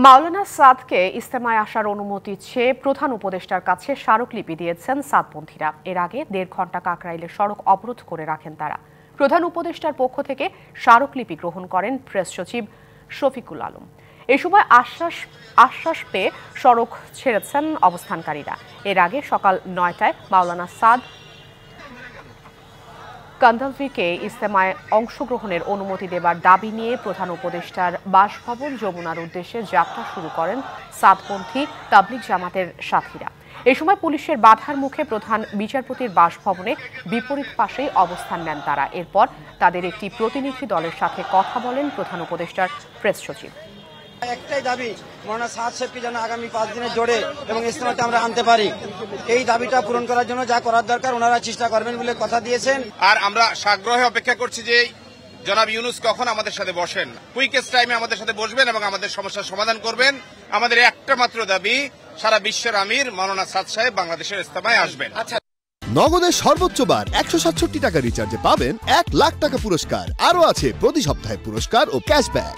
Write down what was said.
মাওলানা সাদকে ইজতেমায় আসার অনুমতি চেয়ে প্রধান উপদেষ্টার কাছে স্মারকলিপি দিয়েছেন সাদপন্থীরা। এর আগে ১.৫ ঘণ্টা কাকরাইলে সড়ক অবরোধ করে রাখেন তারা। প্রধান উপদেষ্টার পক্ষ থেকে স্মারকলিপি গ্রহণ করেন প্রেস সচিব শফিকুল আলম। এ সময় আশ্বাস পেয়ে সড়ক ছেড়েছেন অবস্থানকারীরা। এর আগে সকাল ৯টায় মাওলানা সাদ কান্দালভিকে ইজতেমায় অংশগ্রহণের অনুমতি দেবার দাবি নিয়ে প্রধান উপদেষ্টার বাসভবন যমুনার উদ্দেশ্যে যাত্রা শুরু করেন সাদপন্থী তাবলিগ জামাতের সাথীরা। এ সময় পুলিশের বাধার মুখে প্রধান বিচারপতির বাসভবনে বিপরীত পাশেই অবস্থান নেন তারা। এরপর তাদের একটি প্রতিনিধি দলের সাথে কথা বলেন প্রধান উপদেষ্টার প্রেস সচিব। একটাই দাবি, মাওলানা সাদ সাহেবকে যেন আগামী 5 দিনের জোরে এবং ইজতেমাতে আমরা আনতে পারি। এই দাবিটা পূরণ করার জন্য যা করার দরকার ওনারা চেষ্টা করবেন বলে কথা দিয়েছেন। আর আমরা সাগ্রহে অপেক্ষা করছি যে জনাব ইউনূস কখন আমাদের সাথে বসেন, কুইকেস্ট টাইমে আমাদের সাথে বসবেন এবং আমাদের সমস্যার সমাধান করবেন। আমাদের একটা মাত্র দাবি, সারা বিশ্বের আমির মাওলানা সাদ সাহেব বাংলাদেশের ইজতেমায় আসবেন। নগদের সর্বোচ্চ বার 167 টাকা রিচার্জে পাবেন 1 লাখ টাকা পুরস্কার। আরও আছে প্রতি সপ্তাহে পুরস্কার ও ক্যাশব্যাক।